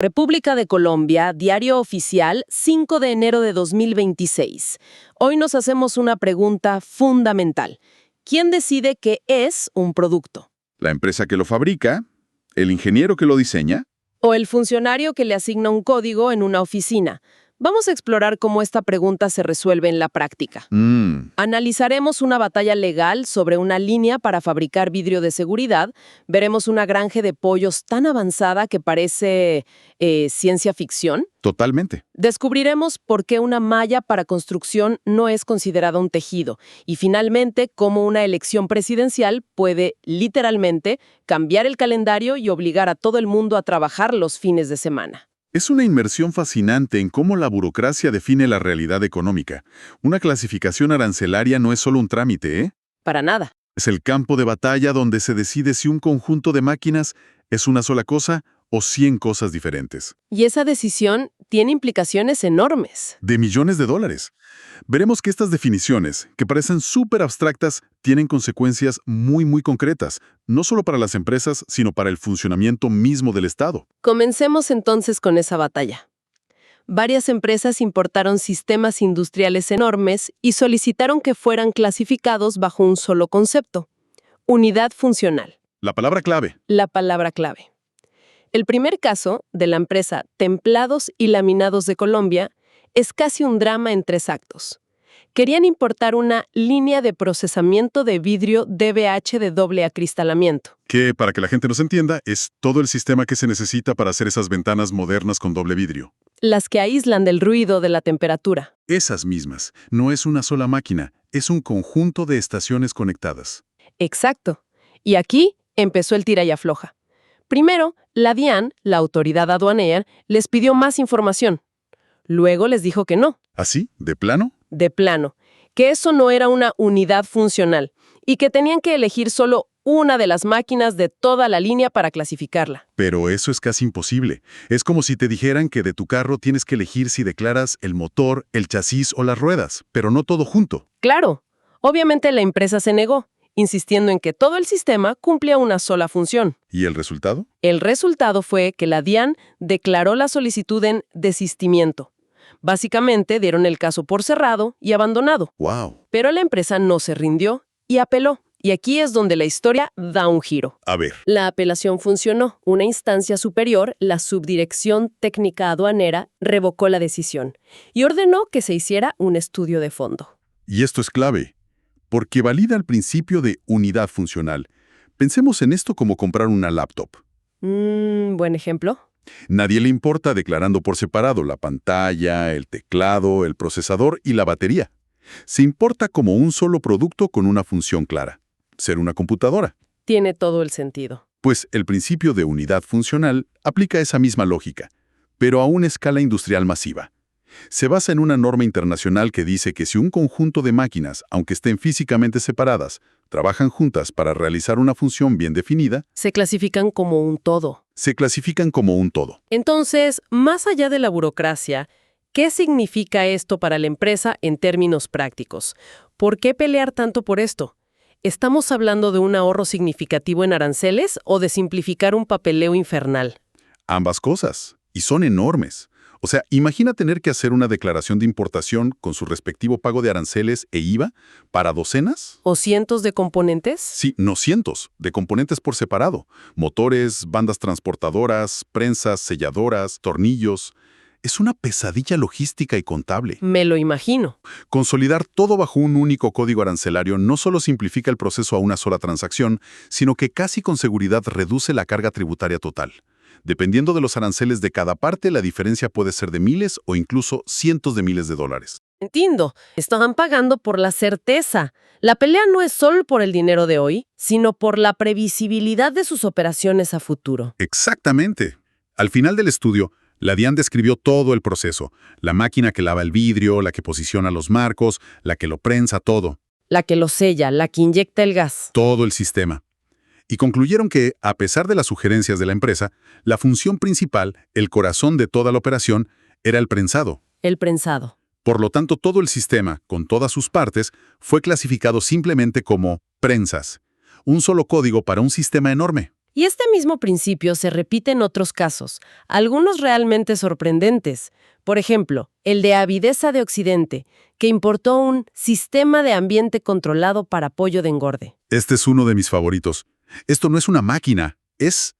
República de Colombia, Diario Oficial, 5 de enero de 2026. Hoy nos hacemos una pregunta fundamental. ¿Quién decide qué es un producto? La empresa que lo fabrica, el ingeniero que lo diseña. ¿O el funcionario que le asigna un código en una oficina? Vamos a explorar cómo esta pregunta se resuelve en la práctica. Analizaremos una batalla legal sobre una línea para fabricar vidrio de seguridad. Veremos una granja de pollos tan avanzada que parece ciencia ficción. Totalmente. Descubriremos por qué una malla para construcción no es considerada un tejido. Y finalmente, cómo una elección presidencial puede, literalmente, cambiar el calendario y obligar a todo el mundo a trabajar los fines de semana. Es una inmersión fascinante en cómo la burocracia define la realidad económica. Una clasificación arancelaria no es solo un trámite, ¿eh? Para nada. Es el campo de batalla donde se decide si un conjunto de máquinas es una sola cosa o 100 cosas diferentes. Y esa decisión tiene implicaciones enormes. De millones de dólares. Veremos que estas definiciones, que parecen súper abstractas, tienen consecuencias muy concretas, no solo para las empresas, sino para el funcionamiento mismo del Estado. Comencemos entonces con esa batalla. Varias empresas importaron sistemas industriales enormes y solicitaron que fueran clasificados bajo un solo concepto: unidad funcional. La palabra clave. La palabra clave. El primer caso, de la empresa Templados y Laminados de Colombia, es casi un drama en 3 actos. Querían importar una línea de procesamiento de vidrio DBH de doble acristalamiento. Que, para que la gente nos entienda, es todo el sistema que se necesita para hacer esas ventanas modernas con doble vidrio. Las que aíslan del ruido de la temperatura. Esas mismas. No es una sola máquina, es un conjunto de estaciones conectadas. Exacto. Y aquí empezó el tira y afloja. Primero, la DIAN, la autoridad aduanera, les pidió más información. Luego les dijo que no. ¿Así? ¿De plano? De plano. Que eso no era una unidad funcional y que tenían que elegir solo una de las máquinas de toda la línea para clasificarla. Pero eso es casi imposible. Es como si te dijeran que de tu carro tienes que elegir si declaras el motor, el chasis o las ruedas, pero no todo junto. Claro. Obviamente la empresa se negó, insistiendo en que todo el sistema cumplía una sola función. ¿Y el resultado? El resultado fue que la DIAN declaró la solicitud en desistimiento. Básicamente dieron el caso por cerrado y abandonado. ¡Wow! Pero la empresa no se rindió y apeló. Y aquí es donde la historia da un giro. A ver. La apelación funcionó. Una instancia superior, la Subdirección Técnica Aduanera, revocó la decisión y ordenó que se hiciera un estudio de fondo. Y esto es clave, porque valida el principio de unidad funcional. Pensemos en esto como comprar una laptop. Buen ejemplo. Nadie le importa declarando por separado la pantalla, el teclado, el procesador y la batería. Se importa como un solo producto con una función clara: ser una computadora. Tiene todo el sentido. Pues el principio de unidad funcional aplica esa misma lógica, pero a una escala industrial masiva. Se basa en una norma internacional que dice que si un conjunto de máquinas, aunque estén físicamente separadas, trabajan juntas para realizar una función bien definida, Se clasifican como un todo. se clasifican como un todo. Entonces, más allá de la burocracia, ¿qué significa esto para la empresa en términos prácticos? ¿Por qué pelear tanto por esto? ¿Estamos hablando de un ahorro significativo en aranceles o de simplificar un papeleo infernal? Ambas cosas, y son enormes. O sea, imagina tener que hacer una declaración de importación con su respectivo pago de aranceles e IVA para docenas. ¿O cientos de componentes? Sí, no cientos, de componentes por separado. Motores, bandas transportadoras, prensas, selladoras, tornillos. Es una pesadilla logística y contable. Me lo imagino. Consolidar todo bajo un único código arancelario no solo simplifica el proceso a una sola transacción, sino que casi con seguridad reduce la carga tributaria total. Dependiendo de los aranceles de cada parte, la diferencia puede ser de miles o incluso cientos de miles de dólares. Entiendo. Están pagando por la certeza. La pelea no es solo por el dinero de hoy, sino por la previsibilidad de sus operaciones a futuro. Exactamente. Al final del estudio, la DIAN describió todo el proceso: la máquina que lava el vidrio, la que posiciona los marcos, la que lo prensa, todo. La que lo sella, la que inyecta el gas. Todo el sistema. Y concluyeron que, a pesar de las sugerencias de la empresa, la función principal, el corazón de toda la operación, era el prensado. El prensado. Por lo tanto, todo el sistema, con todas sus partes, fue clasificado simplemente como prensas. Un solo código para un sistema enorme. Y este mismo principio se repite en otros casos, algunos realmente sorprendentes. Por ejemplo, el de Avidesa de Occidente, que importó un sistema de ambiente controlado para pollo de engorde. Este es uno de mis favoritos. Esto no es una máquina, es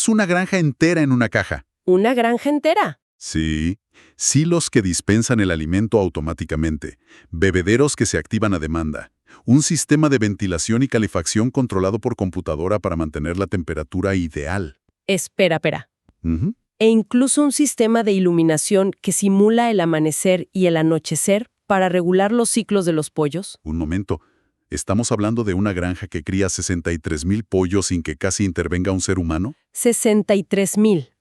una granja entera en una caja. ¿Una granja entera? Sí, silos que dispensan el alimento automáticamente, bebederos que se activan a demanda, un sistema de ventilación y calefacción controlado por computadora para mantener la temperatura ideal. Espera. Ujú. E incluso un sistema de iluminación que simula el amanecer y el anochecer para regular los ciclos de los pollos. Un momento, ¿estamos hablando de una granja que cría 63,000 pollos sin que casi intervenga un ser humano? 63,000.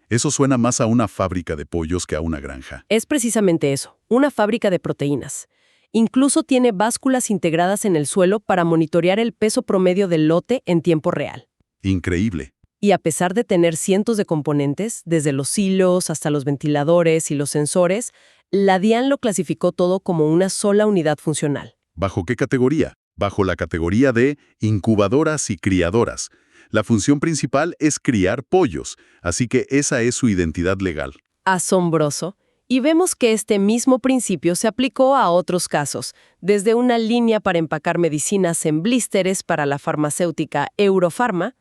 Eso suena más a una fábrica de pollos que a una granja. Es precisamente eso, una fábrica de proteínas. Incluso tiene básculas integradas en el suelo para monitorear el peso promedio del lote en tiempo real. Increíble. Y a pesar de tener cientos de componentes, desde los silos hasta los ventiladores y los sensores, la DIAN lo clasificó todo como una sola unidad funcional. ¿Bajo qué categoría? Bajo la categoría de incubadoras y criadoras. La función principal es criar pollos, así que esa es su identidad legal. Asombroso. Y vemos que este mismo principio se aplicó a otros casos, desde una línea para empacar medicinas en blísteres para la farmacéutica Eurofarma,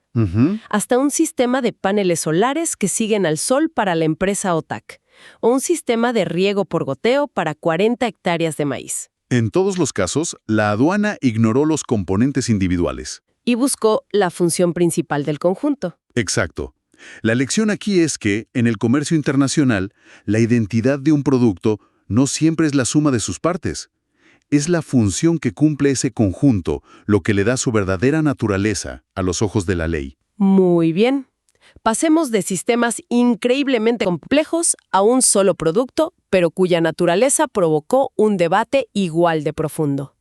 hasta un sistema de paneles solares que siguen al sol para la empresa OTAC, o un sistema de riego por goteo para 40 hectáreas de maíz. En todos los casos, la aduana ignoró los componentes individuales. Y buscó la función principal del conjunto. Exacto. La lección aquí es que, en el comercio internacional, la identidad de un producto no siempre es la suma de sus partes. Es la función que cumple ese conjunto lo que le da su verdadera naturaleza a los ojos de la ley. Muy bien. Pasemos de sistemas increíblemente complejos a un solo producto, pero cuya naturaleza provocó un debate igual de profundo.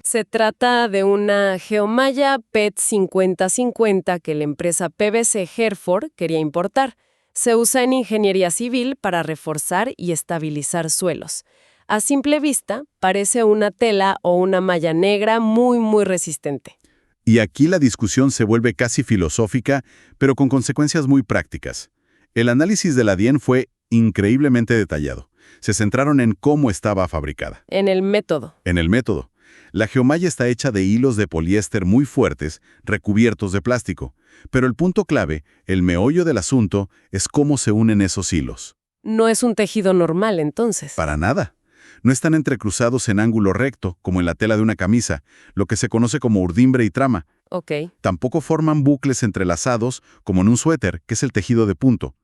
Se trata de una geomalla PET 5050 que la empresa PVC Hereford quería importar. Se usa en ingeniería civil para reforzar y estabilizar suelos. A simple vista, parece una tela o una malla negra muy resistente. Y aquí la discusión se vuelve casi filosófica, pero con consecuencias muy prácticas. El análisis de la DIAN fue increíblemente detallado. Se centraron en cómo estaba fabricada. En el método. En el método. La geomalla está hecha de hilos de poliéster muy fuertes, recubiertos de plástico. Pero el punto clave, el meollo del asunto, es cómo se unen esos hilos. No es un tejido normal, entonces. Para nada. No están entrecruzados en ángulo recto, como en la tela de una camisa, lo que se conoce como urdimbre y trama. Ok. Tampoco forman bucles entrelazados, como en un suéter, que es el tejido de punto.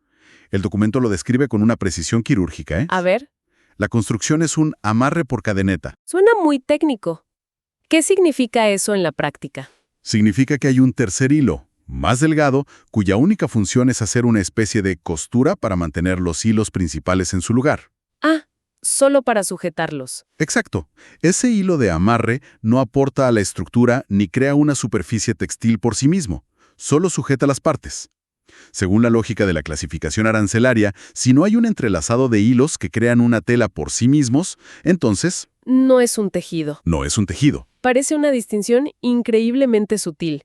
El documento lo describe con una precisión quirúrgica, ¿eh? A ver. La construcción es un amarre por cadeneta. Suena muy técnico. ¿Qué significa eso en la práctica? Significa que hay un tercer hilo, más delgado, cuya única función es hacer una especie de costura para mantener los hilos principales en su lugar. Ah, solo para sujetarlos. Exacto. Ese hilo de amarre no aporta a la estructura ni crea una superficie textil por sí mismo, solo sujeta las partes. Según la lógica de la clasificación arancelaria, si no hay un entrelazado de hilos que crean una tela por sí mismos, entonces No es un tejido. no es un tejido. Parece una distinción increíblemente sutil.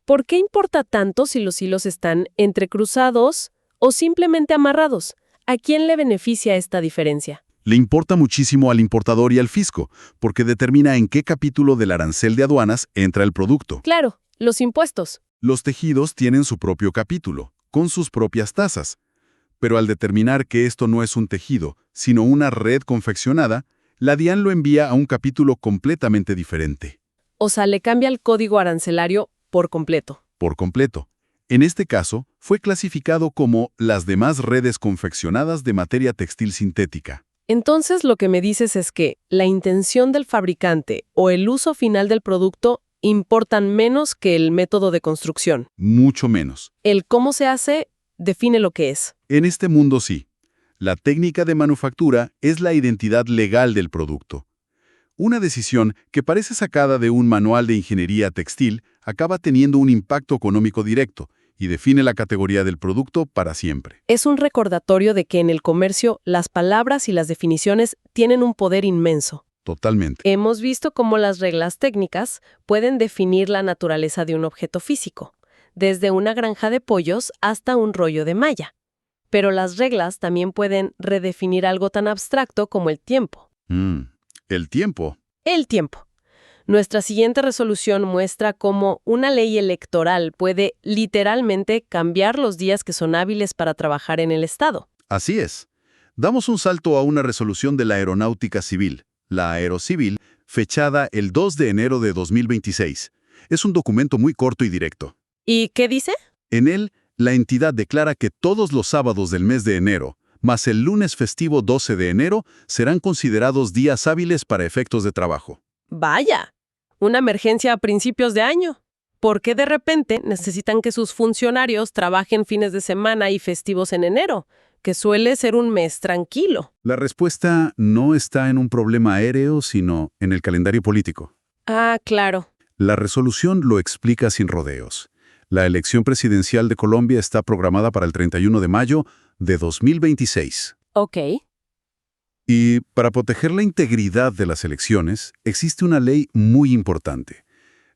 ¿Por qué importa tanto si los hilos están entrecruzados o simplemente amarrados? ¿A quién le beneficia esta diferencia? Le importa muchísimo al importador y al fisco, porque determina en qué capítulo del arancel de aduanas entra el producto. Claro, los impuestos. Los tejidos tienen su propio capítulo, con sus propias tasas. Pero al determinar que esto no es un tejido, sino una red confeccionada, la DIAN lo envía a un capítulo completamente diferente. O sea, le cambia el código arancelario por completo. Por completo. En este caso, fue clasificado como las demás redes confeccionadas de materia textil sintética. Entonces, lo que me dices es que la intención del fabricante o el uso final del producto importan menos que el método de construcción. Mucho menos. El cómo se hace define lo que es. En este mundo sí. La técnica de manufactura es la identidad legal del producto. Una decisión que parece sacada de un manual de ingeniería textil acaba teniendo un impacto económico directo y define la categoría del producto para siempre. Es un recordatorio de que en el comercio las palabras y las definiciones tienen un poder inmenso. Totalmente. Hemos visto cómo las reglas técnicas pueden definir la naturaleza de un objeto físico, desde una granja de pollos hasta un rollo de malla. Pero las reglas también pueden redefinir algo tan abstracto como el tiempo. El tiempo. El tiempo. Nuestra siguiente resolución muestra cómo una ley electoral puede literalmente cambiar los días que son hábiles para trabajar en el Estado. Así es. Damos un salto a una resolución de la Aeronáutica Civil, la Aerocivil, fechada el 2 de enero de 2026. Es un documento muy corto y directo. ¿Y qué dice? En él, la entidad declara que todos los sábados del mes de enero, más el lunes festivo 12 de enero, serán considerados días hábiles para efectos de trabajo. Vaya, una emergencia a principios de año. ¿Por qué de repente necesitan que sus funcionarios trabajen fines de semana y festivos en enero, que suele ser un mes tranquilo? La respuesta no está en un problema aéreo, sino en el calendario político. Ah, claro. La resolución lo explica sin rodeos. La elección presidencial de Colombia está programada para el 31 de mayo de 2026. Ok. Y para proteger la integridad de las elecciones, existe una ley muy importante.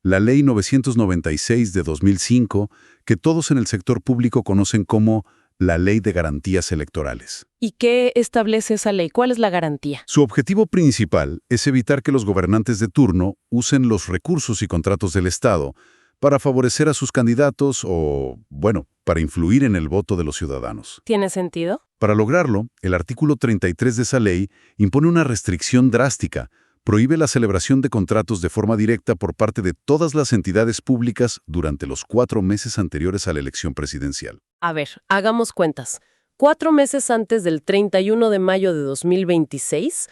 La Ley 996 de 2005, que todos en el sector público conocen como la Ley de Garantías Electorales. ¿Y qué establece esa ley? ¿Cuál es la garantía? Su objetivo principal es evitar que los gobernantes de turno usen los recursos y contratos del Estado para favorecer a sus candidatos o, bueno, para influir en el voto de los ciudadanos. ¿Tiene sentido? Para lograrlo, el artículo 33 de esa ley impone una restricción drástica. Prohíbe la celebración de contratos de forma directa por parte de todas las entidades públicas durante los 4 meses anteriores a la elección presidencial. A ver, hagamos cuentas. 4 meses antes del 31 de mayo de 2026,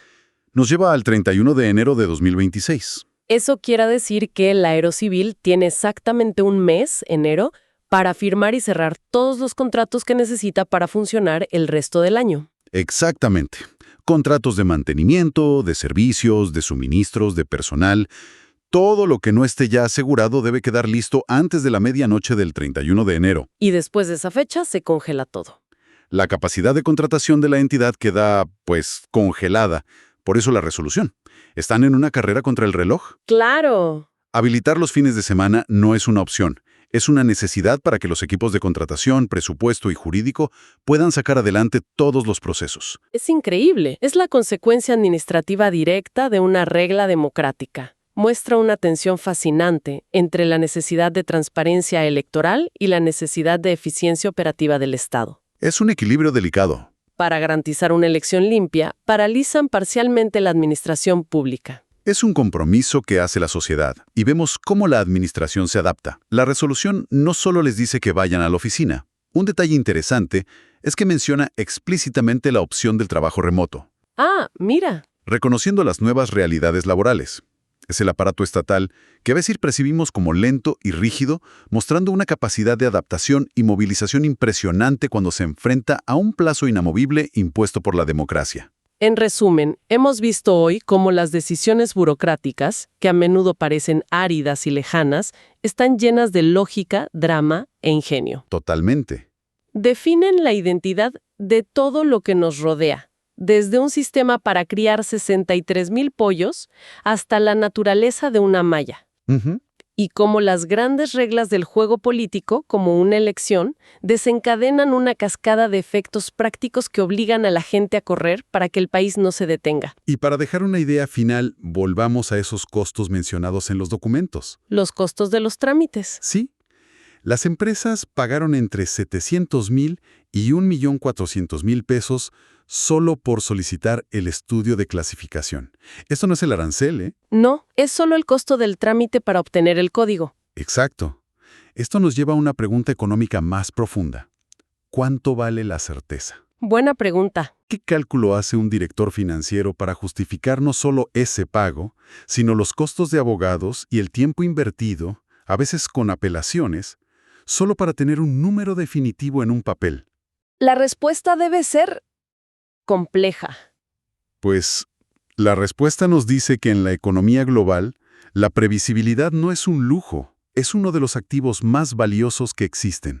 Nos lleva al 31 de enero de 2026. eso quiere decir que la Aerocivil tiene exactamente un mes, enero, para firmar y cerrar todos los contratos que necesita para funcionar el resto del año. Exactamente. Contratos de mantenimiento, de servicios, de suministros, de personal. Todo lo que no esté ya asegurado debe quedar listo antes de la medianoche del 31 de enero. Y después de esa fecha se congela todo. La capacidad de contratación de la entidad queda, pues, congelada. Por eso la resolución. ¿Están en una carrera contra el reloj? ¡Claro! Habilitar los fines de semana no es una opción. Es una necesidad para que los equipos de contratación, presupuesto y jurídico puedan sacar adelante todos los procesos. Es increíble. Es la consecuencia administrativa directa de una regla democrática. Muestra una tensión fascinante entre la necesidad de transparencia electoral y la necesidad de eficiencia operativa del Estado. Es un equilibrio delicado. Para garantizar una elección limpia, paralizan parcialmente la administración pública. Es un compromiso que hace la sociedad, y vemos cómo la administración se adapta. La resolución no solo les dice que vayan a la oficina. Un detalle interesante es que menciona explícitamente la opción del trabajo remoto, Ah, mira. reconociendo las nuevas realidades laborales. Es el aparato estatal que a veces percibimos como lento y rígido, mostrando una capacidad de adaptación y movilización impresionante cuando se enfrenta a un plazo inamovible impuesto por la democracia. En resumen, hemos visto hoy cómo las decisiones burocráticas, que a menudo parecen áridas y lejanas, están llenas de lógica, drama e ingenio. Totalmente. Definen la identidad de todo lo que nos rodea, desde un sistema para criar 63,000 pollos hasta la naturaleza de una malla. Y cómo las grandes reglas del juego político, como una elección, desencadenan una cascada de efectos prácticos que obligan a la gente a correr para que el país no se detenga. Y para dejar una idea final, volvamos a esos costos mencionados en los documentos. Los costos de los trámites. Sí, las empresas pagaron entre 700,000 y 1,400,000 pesos solo por solicitar el estudio de clasificación. Esto no es el arancel, ¿eh? No, es solo el costo del trámite para obtener el código. Exacto. Esto nos lleva a una pregunta económica más profunda. ¿Cuánto vale la certeza? Buena pregunta. ¿Qué cálculo hace un director financiero para justificar no solo ese pago, sino los costos de abogados y el tiempo invertido, a veces con apelaciones, solo para tener un número definitivo en un papel? La respuesta debe ser compleja. Pues, la respuesta nos dice que en la economía global, la previsibilidad no es un lujo, es uno de los activos más valiosos que existen.